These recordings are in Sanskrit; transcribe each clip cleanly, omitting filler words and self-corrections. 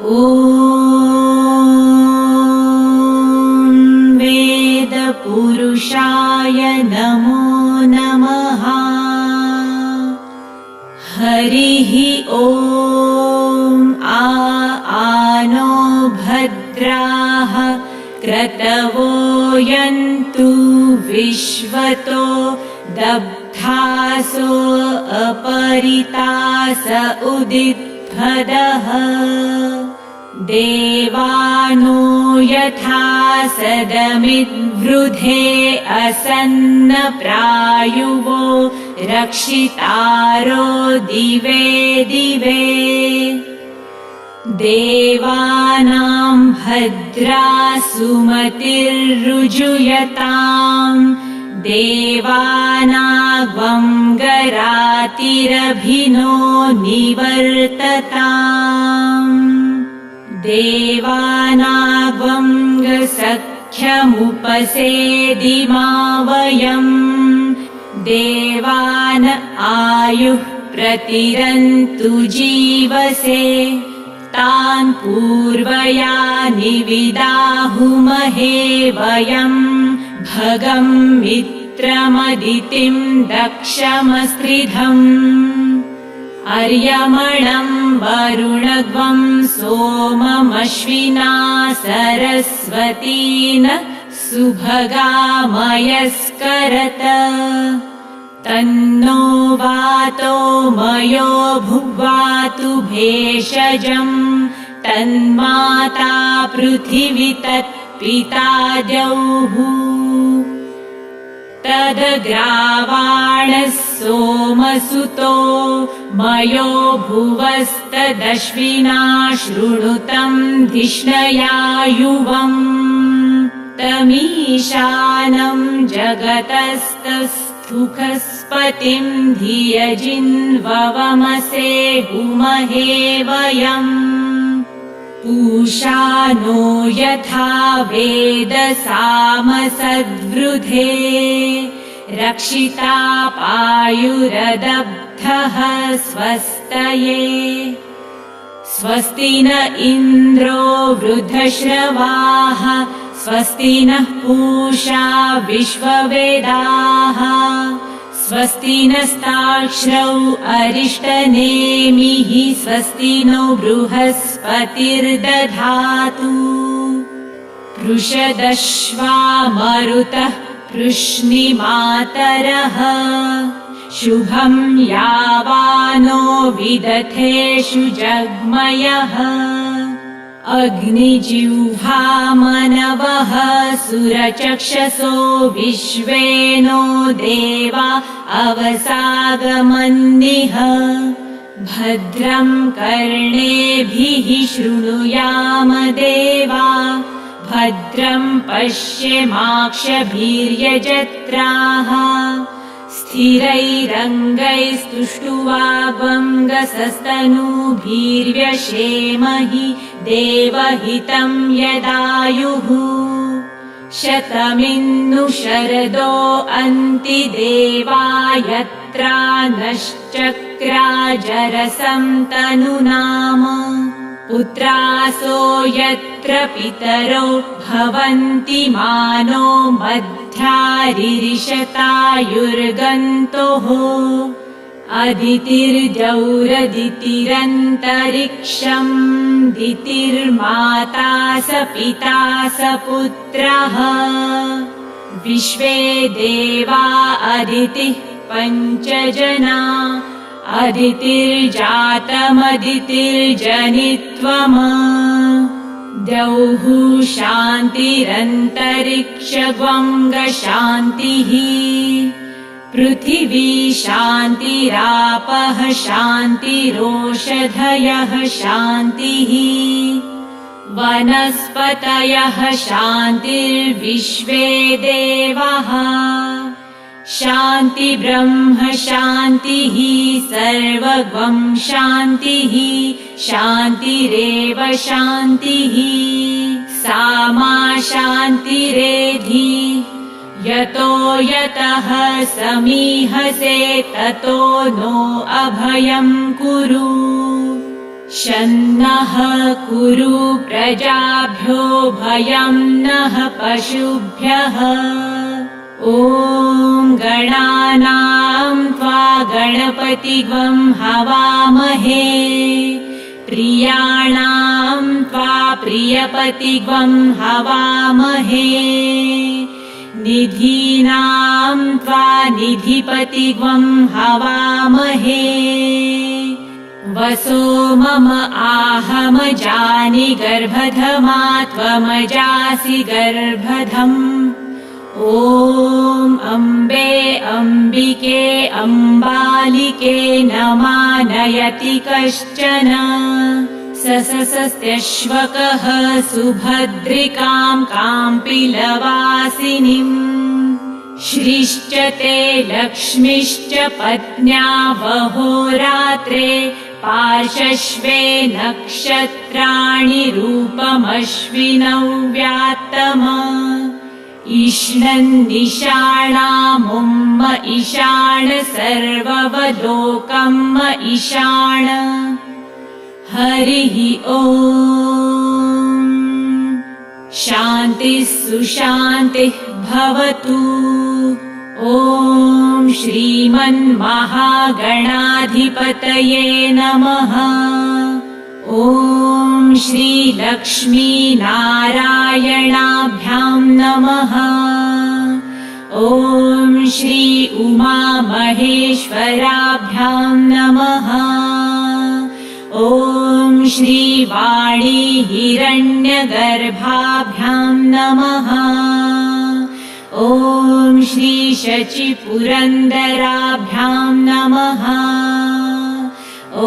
ॐ वेदपुरुषाय नमो नमः। हरिः ॐ आनो भद्राः क्रतवो यन्तु विश्वतो दग्धासो अपरितास उदित्फदः। देवानो यथा सदमिद्वृधे असन्न प्रायुवो रक्षितारो दिवे दिवे। देवानां भद्रा सुमतिर्रुजुयताम् देवानागंगरातिरभिनो निवर्तताम्। देवानागंगसख्यमुपसेदिमा वयम् देवान आयुः प्रतिरन्तु जीवसे। तान् पूर्वया निविदाहुमहे वयम् भगं मित्रमदितिं दक्षमस्त्रिधम्। अर्यमणं वरुणग्वं सोममश्विना सरस्वतीन सुभगामयस्करत। तन्नो वातो मयो भुग्वातु भेषजम् तन्माता पृथिवी तत्पिता द्यौः। तदग्रावाणः सोमसुतो मयो भुवस्तदश्विना शृणुतं धिष्णया युवम्। तमीशानं जगतस्तस्थुखस्पतिं धियजिन्ववमसे हुमहे वयम्। पूषा नो यथा वेदसामसद्वृधे रक्षिता पायुरदब्धः स्वस्तये। स्वस्ति न इन्द्रो वृद्धश्रवाः स्वस्ति नः पूषा विश्ववेदाः। स्वस्ति नस्ताक्ष्रौ अरिष्टनेमिः स्वस्ति नो बृहस्पतिर्दधातु। पृषदश्वा मरुतः पृश्निमातरः शुभं यावानो विदथेषु जग्मयः। अग्निजिह्वामनवः सुरचक्षसो विश्वेनो देवा अवसागमन्निह। भद्रं कर्णेभिः शृणुयाम देवा भद्रं पश्येमाक्षभिर्यजत्राः। स्थिरैरङ्गैस्तुष्टुवाग्वङ्गसस्तनूभिर्व्यशेमहि देवहितं यदायुः। शतमिन्नु शरदो अन्ति देवा यत्रा नश्चक्राजरसं तनुनाम। पुत्रासो यत्र पितरो भवन्ति मानो मध्यारिरिषतायुर्गन्तोः। अदितिर्जौरदितिरन्तरिक्षं दितिर्माता स पिता स पुत्रः। विश्वे देवा अदितिः पञ्चजना अदितिर्जातमदितिर्जनित्वम्। द्यौः शान्तिरन्तरिक्षगङ्गशान्तिः। पृथिवी शान्तिरापः शान्तिरोषधयः शान्तिः। वनस्पतयः शान्तिर्विश्वे देवाः। शान्ति ब्रह्म शान्तिः सर्वगं शान्तिः। शान्तिरेव शान्तिः सामा शान्तिरेधि। यतो यतः समीहसे ततो नो अभयं कुरु। शन्नः कुरु प्रजाभ्यो भयं नः पशुभ्यः। ॐ गणानां त्वा गणपतिग्वं हवामहे प्रियाणां त्वा प्रियपतिग्वं हवामहे निधीनां त्वा निधिपतिग्वं हवामहे वसो मम आहमजानि गर्भधमा त्वमजासि गर्भधम्। ॐ अम्बे अम्बिके अम्बालिके न मानयति कश्चन ससस्त्यश्वकः सुभद्रिकां काम्पिलवासिनीम्। श्रीश्च ते लक्ष्मीश्च पत्न्या वहोरात्रे पार्श्वे नक्षत्राणि रूपमश्विनौ व्यात्तम इष्णन्निषाणामुम्म ईशान सर्ववलोकम् ईशान। हरिः ॐ शान्तिः सुशान्तिः भवतु। ॐ श्रीमन्महागणाधिपतये नमः। ॐ श्रीलक्ष्मीनारायणाभ्यां नमः। ॐ श्री उमामहेश्वराभ्यां नमः। ॐ श्रीवाणी हिरण्यगर्भाभ्यां नमः। ॐ श्रीशचिपुरन्दराभ्यां नमः। ॐ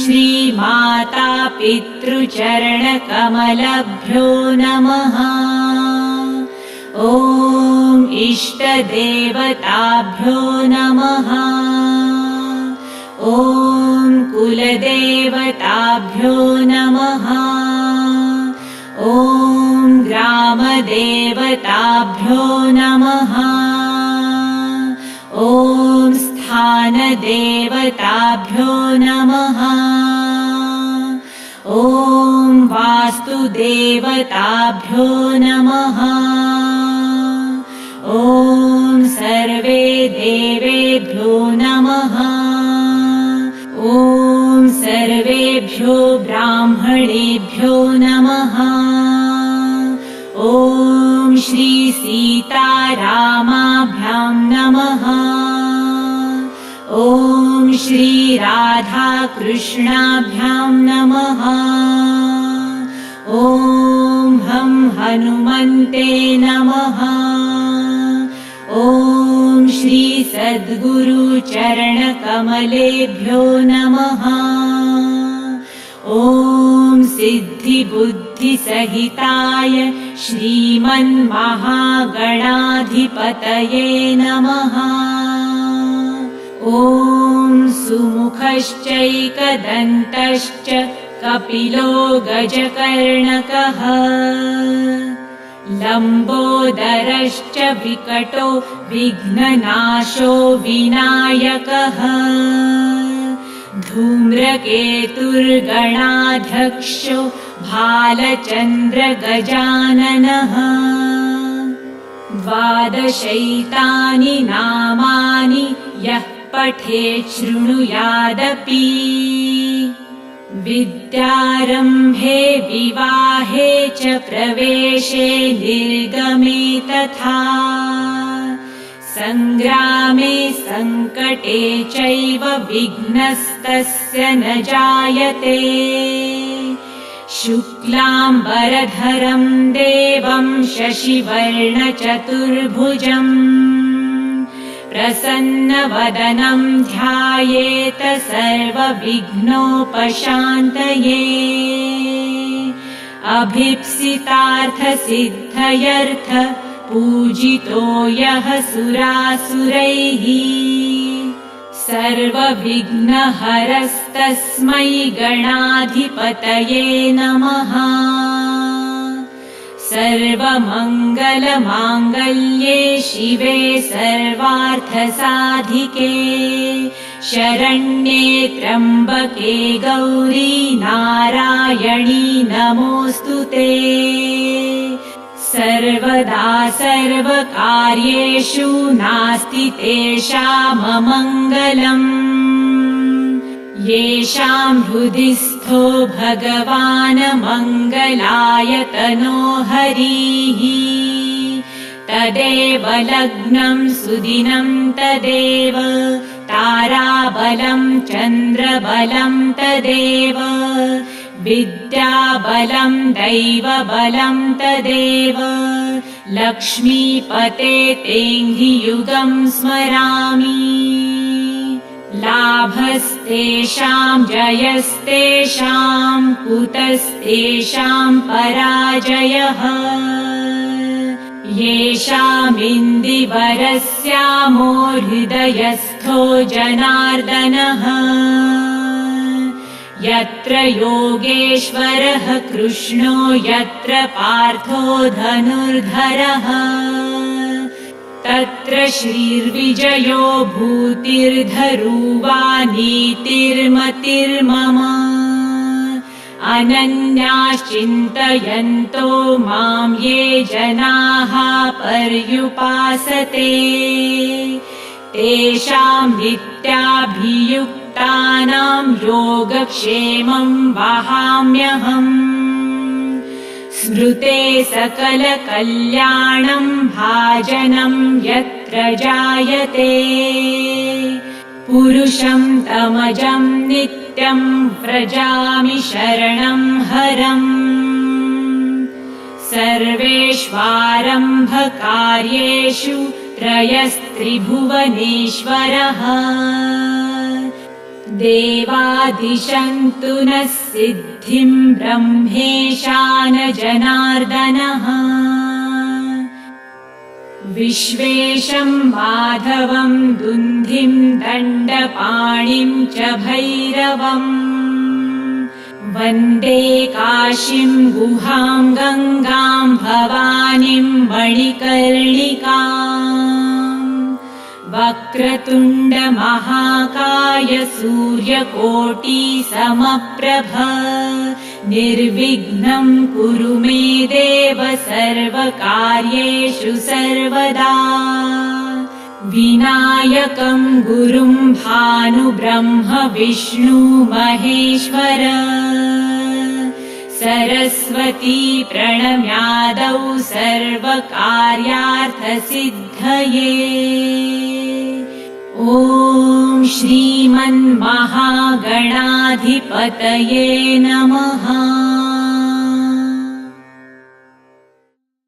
श्रीमाता पितृचरणकमलभ्यो नमः। ॐ इष्टदेवताभ्यो नमः। ॐ कुलदेवताभ्यो नमः। ॐ ग्रामदेवताभ्यो नमः। ॐ स्थानदेवताभ्यो नमः। ॐ वास्तुदेवताभ्यो नमः। ॐ सर्वे देवेभ्यो नमः। ॐ सर्वेभ्यो ब्राह्मणेभ्यो नमः। ॐ श्री सीतारामाभ्यां नमः। ॐ श्री राधाकृष्णाभ्यां नमः। ॐ हं हनुमन्ते नमः। ॐ श्री सद्गुरुचरणकमलेभ्यो नमः। ॐ सिद्धिबुद्धिसहिताय श्रीमन्महागणाधिपतये नमः। ॐ सुमुखश्चैकदन्तश्च कपिलो गजकर्णकः लम्बोदरश्च विकटो विघ्ननाशो विनायकः धूम्रकेतुर्गणाध्यक्षो भालचन्द्रगजाननः। द्वादशैतानि नामानि यः पठेत् शृणुयादपि विद्यारम्भे विवाहे च प्रवेशे निर्गमे तथा सङ्ग्रामे सङ्कटे चैव विघ्नस्तस्य न जायते। शुक्लाम्बरधरं देवं शशिवर्णचतुर्भुजम् प्रसन्नवदनं ध्यायेत सर्वविघ्नोपशान्तये। अभीप्सितार्थसिद्धयर्थ पूजितो यः सुरासुरैः सर्वविघ्नहरस्तस्मै गणाधिपतये नमः। सर्वमङ्गलमाङ्गल्ये शिवे सर्वार्थसाधिके शरण्ये त्र्यम्बके गौरी नारायणी नमोऽस्तु ते। सर्वदा सर्वकार्येषु नास्ति तेषाममङ्गलम्। येषां हृदि स्थो भगवान् मङ्गलायतनो हरिः, तदेव लग्नं सुदिनं तदेव ताराबलं चन्द्रबलं तदेव विद्याबलं दैवबलं तदेव लक्ष्मीपते तेऽङ्घ्रियुगं स्मरामि। लाभस्तेषां जयस्तेषां कुतस्तेषां पराजयः। येषामिन्दिवरस्यामो हृदयस्थो जनार्दनः। यत्र योगेश्वरः कृष्णो यत्र पार्थो धनुर्धरः, तत्र श्रीर्विजयो भूतिर्धरुवा नीतिर्मतिर्मम। अनन्याश्चिन्तयन्तो मां ये जनाः पर्युपासते, तेषां नित्याभियुक्तानां योगक्षेमं वहाम्यहम्। स्मृते सकलकल्याणं भाजनं यत्र जायते, पुरुषं तमजं नित्यं व्रजामि शरणं हरम्। सर्वेष्वारम्भकार्येषु त्रयस्त्रिभुवनेश्वरः। देवादिशन्तु नः सिद्धिं ब्रह्मेशान जनार्दनः। विश्वेशं माधवं दुन्धिं दण्डपाणिं च भैरवम्। वन्दे काशीं गुहां गङ्गां भवानीं मणिकर्णिकाम्। वक्रतुण्ड महाकाय सूर्यकोटि समप्रभ, निर्विघ्नं कुरु मे देव सर्वकार्येषु सर्वदा। विनायकं गुरुं भानु ब्रह्म विष्णु महेश्वर, सरस्वती प्रणम्यादौ सर्वकार्यार्थसिद्धये। ॐ श्रीमन्महागणाधिपतये नमः।